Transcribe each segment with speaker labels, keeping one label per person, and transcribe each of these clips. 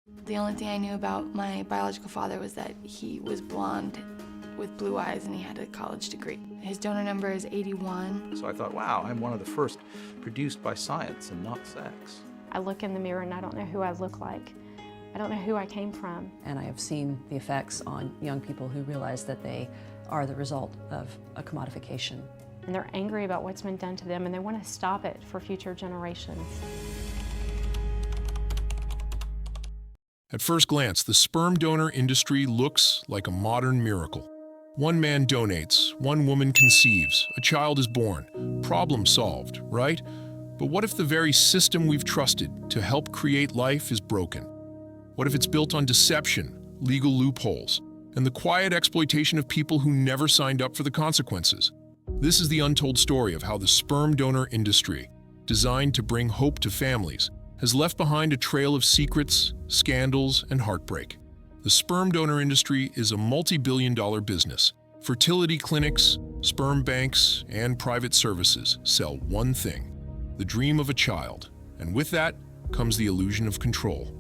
Speaker 1: The only thing I knew about my biological father was that he was blonde with blue eyes and he had a college degree. His donor number is 81.
Speaker 2: So I thought, wow, I'm one of the first produced by science and not sex.
Speaker 3: I look in the mirror and I don't know who I look like. I don't know who I came from.
Speaker 4: And I have seen the effects on young people who realize that they are the result of a commodification.
Speaker 3: And they're angry about what's been done to them and they want to stop it for future generations.
Speaker 5: At first glance, the sperm donor industry looks like a modern miracle. One man donates, one woman conceives, a child is born. Problem solved, right? But what if the very system we've trusted to help create life is broken? What if it's built on deception, legal loopholes, and the quiet exploitation of people who never signed up for the consequences? This is the untold story of how the sperm donor industry, designed to bring hope to families, has left behind a trail of secrets, scandals, and heartbreak. The sperm donor industry is a multi-billion-dollar business. Fertility clinics, sperm banks, and private services sell one thing: the dream of a child. And with that comes the illusion of control.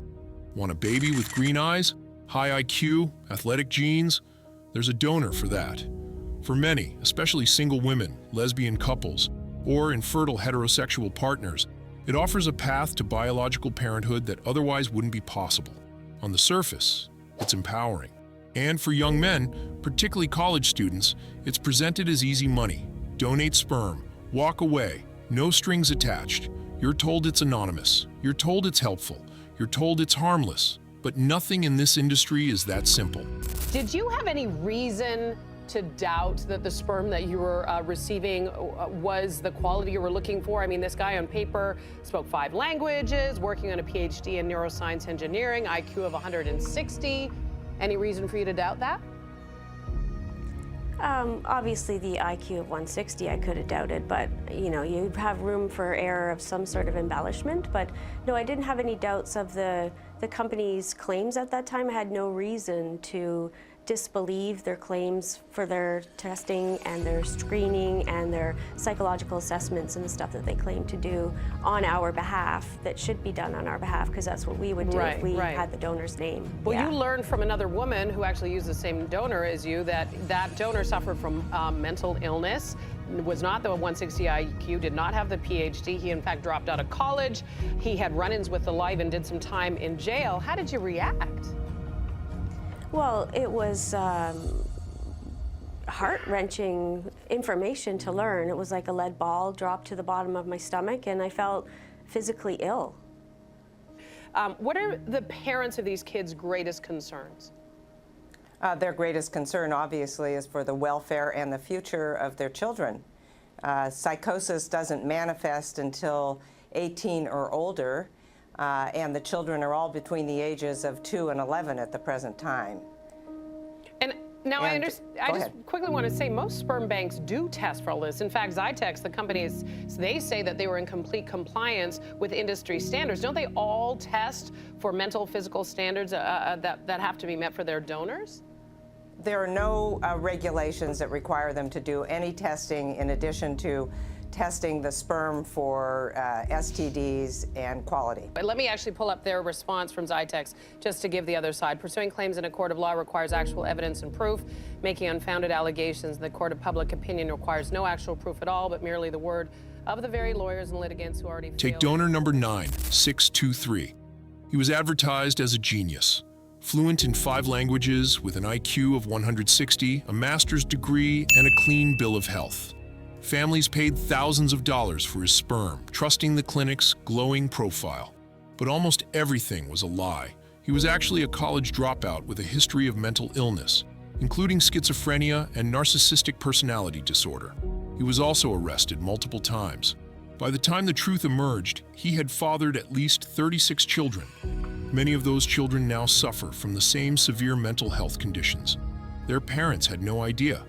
Speaker 5: Want a baby with green eyes, high IQ, athletic genes? There's a donor for that. For many, especially single women, lesbian couples, or infertile heterosexual partners, it offers a path to biological parenthood that otherwise wouldn't be possible. On the surface, it's empowering. And for young men, particularly college students, it's presented as easy money. Donate sperm, walk away, no strings attached. You're told it's anonymous, you're told it's helpful, you're told it's harmless. But nothing in this industry is that simple.
Speaker 6: Did you have any reason to doubt that the sperm that you were receiving was the quality you were looking for? I mean, this guy on paper spoke 5 languages, working on a PhD in neuroscience engineering, IQ of 160. Any reason for you to doubt that?
Speaker 7: Obviously the IQ of 160 I could have doubted, but you know, you have room for error of some sort of embellishment. But no, I didn't have any doubts of the company's claims at that time. I had no reason to disbelieve their claims for their testing and their screening and their psychological assessments and the stuff that they claim to do on our behalf that should be done on our behalf, because that's what we would do if we had the donor's name.
Speaker 6: Well, you learned from another woman who actually used the same donor as you that that donor suffered from mental illness, was not the 160 IQ, did not have the PhD. He in fact dropped out of college. He had run-ins with the life and did some time in jail. How did you react?
Speaker 7: Well, it was heart-wrenching information to learn. It was like a lead ball dropped to the bottom of my stomach, and I felt physically ill.
Speaker 6: What are the parents of these kids' greatest concerns?
Speaker 8: Their greatest concern, obviously, is for the welfare and the future of their children. Psychosis doesn't manifest until 18 or older. And the children are all between the ages of 2 and 11 at the present time.
Speaker 6: And now I understand. I just quickly want to say most sperm banks do test for all this. In fact, Zytex, the companies, they say that they were in complete compliance with industry standards. Don't they all test for mental, physical standards that have to be met for their donors?
Speaker 8: There are no regulations that require them to do any testing in addition to testing the sperm for STDs and quality.
Speaker 6: But let me actually pull up their response from Zytex just to give the other side. Pursuing claims in a court of law requires actual evidence and proof. Making unfounded allegations in the court of public opinion requires no actual proof at all, but merely the word of the very lawyers and litigants who already
Speaker 5: Take donor number 9623. He was advertised as a genius. Fluent in 5 languages with an IQ of 160, a master's degree, and a clean bill of health. Families paid thousands of dollars for his sperm, trusting the clinic's glowing profile. But almost everything was a lie. He was actually a college dropout with a history of mental illness, including schizophrenia and narcissistic personality disorder. He was also arrested multiple times. By the time the truth emerged, he had fathered at least 36 children. Many of those children now suffer from the same severe mental health conditions. Their parents had no idea.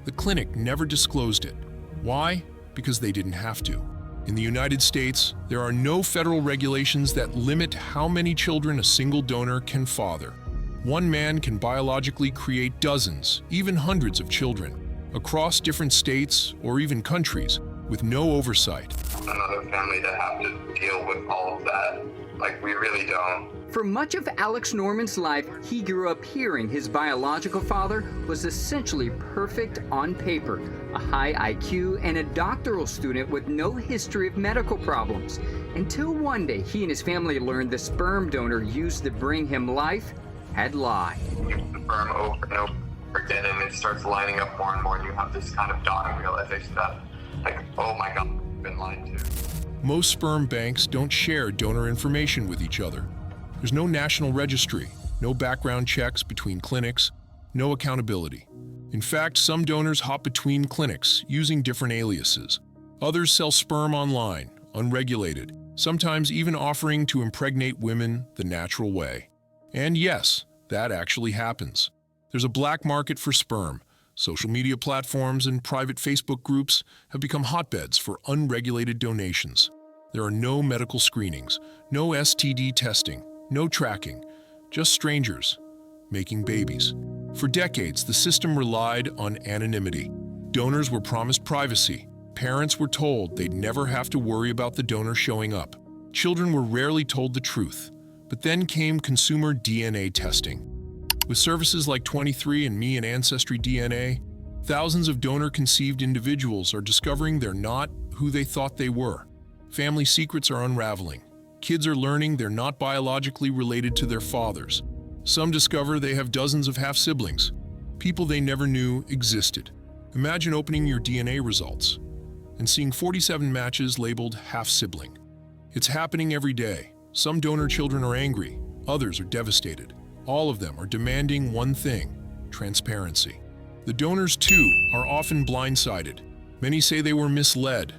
Speaker 5: The clinic never disclosed it. Why? Because they didn't have to. In the United States, there are no federal regulations that limit how many children a single donor can father. One man can biologically create dozens, even hundreds of children, across different states or even countries, with no oversight.
Speaker 9: Another family that have to deal with all of that Like, we really don't.
Speaker 10: For much of Alex Norman's life, he grew up hearing his biological father was essentially perfect on paper, a high IQ and a doctoral student with no history of medical problems. Until one day, he and his family learned the sperm donor used to bring him life had lied.
Speaker 9: You confirm over and over again, and it starts lining up more and more, and you have this kind of dawning realization that, like, oh my God, I've been lied to.
Speaker 5: Most sperm banks don't share donor information with each other. There's no national registry, no background checks between clinics, no accountability. In fact, some donors hop between clinics using different aliases. Others sell sperm online, unregulated, sometimes even offering to impregnate women the natural way. And yes, that actually happens. There's a black market for sperm. Social media platforms and private Facebook groups have become hotbeds for unregulated donations. There are no medical screenings, no STD testing, no tracking, just strangers making babies. For decades, the system relied on anonymity. Donors were promised privacy. Parents were told they'd never have to worry about the donor showing up. Children were rarely told the truth. But then came consumer DNA testing. With services like 23andMe and Ancestry DNA, thousands of donor-conceived individuals are discovering they're not who they thought they were. Family secrets are unraveling. Kids are learning they're not biologically related to their fathers. Some discover they have dozens of half-siblings, people they never knew existed. Imagine opening your DNA results and seeing 47 matches labeled half-sibling. It's happening every day. Some donor children are angry, others are devastated. All of them are demanding one thing: transparency. The donors, too, are often blindsided. Many say they were misled,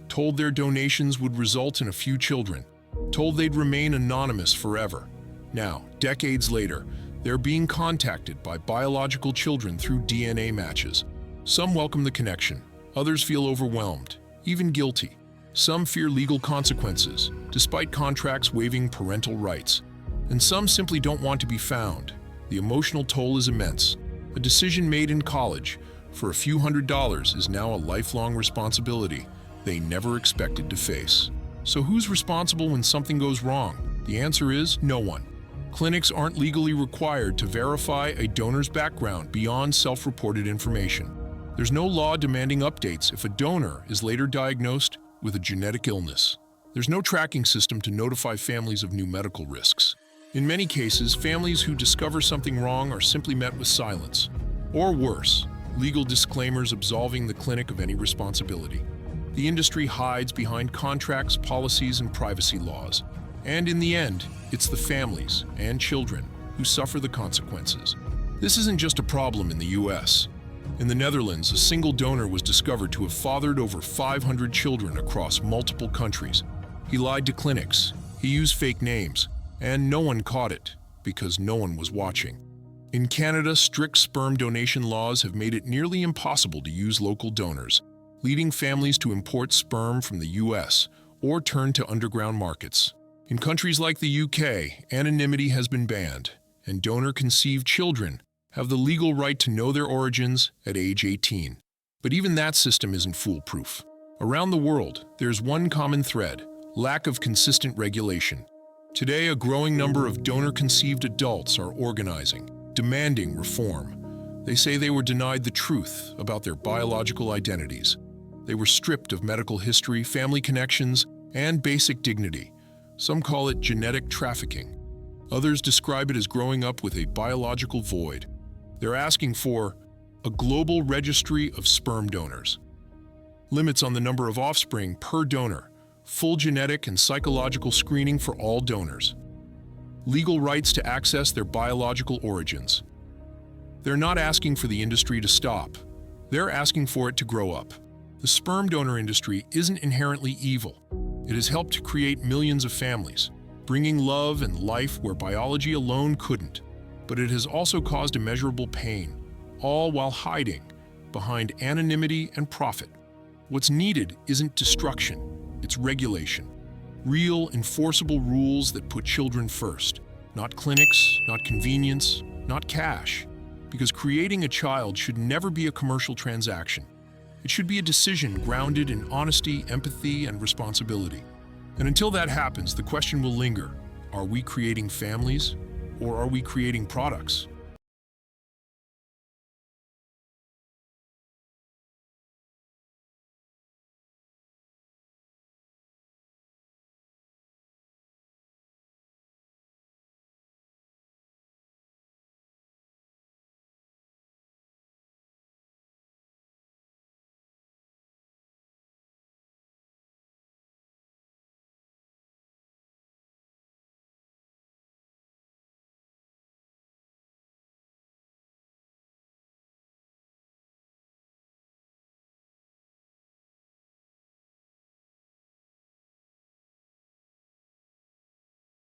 Speaker 5: told their donations would result in a few children, told they'd remain anonymous forever. Now, decades later, they're being contacted by biological children through DNA matches. Some welcome the connection, others feel overwhelmed, even guilty. Some fear legal consequences, despite contracts waiving parental rights. And some simply don't want to be found. The emotional toll is immense. A decision made in college for a few $100s is now a lifelong responsibility they never expected to face. So who's responsible when something goes wrong? The answer is no one. Clinics aren't legally required to verify a donor's background beyond self-reported information. There's no law demanding updates if a donor is later diagnosed with a genetic illness. There's no tracking system to notify families of new medical risks. In many cases, families who discover something wrong are simply met with silence. Or worse, legal disclaimers absolving the clinic of any responsibility. The industry hides behind contracts, policies, and privacy laws. And in the end, it's the families and children who suffer the consequences. This isn't just a problem in the US. In the Netherlands, a single donor was discovered to have fathered over 500 children across multiple countries. He lied to clinics, he used fake names, and no one caught it because no one was watching. In Canada, strict sperm donation laws have made it nearly impossible to use local donors, leading families to import sperm from the US or turn to underground markets. In countries like the UK, anonymity has been banned, and donor-conceived children have the legal right to know their origins at age 18. But even that system isn't foolproof. Around the world, there's one common thread: lack of consistent regulation. Today, a growing number of donor-conceived adults are organizing, demanding reform. They say they were denied the truth about their biological identities. They were stripped of medical history, family connections, and basic dignity. Some call it genetic trafficking. Others describe it as growing up with a biological void. They're asking for a global registry of sperm donors, limits on the number of offspring per donor, full genetic and psychological screening for all donors, legal rights to access their biological origins. They're not asking for the industry to stop. They're asking for it to grow up. The sperm donor industry isn't inherently evil. It has helped to create millions of families, bringing love and life where biology alone couldn't. But it has also caused immeasurable pain, all while hiding behind anonymity and profit. What's needed isn't destruction, it's regulation. Real, enforceable rules that put children first. Not clinics, not convenience, not cash. Because creating a child should never be a commercial transaction. It should be a decision grounded in honesty, empathy, and responsibility. And until that happens, the question will linger: Are we creating families, or are we creating products?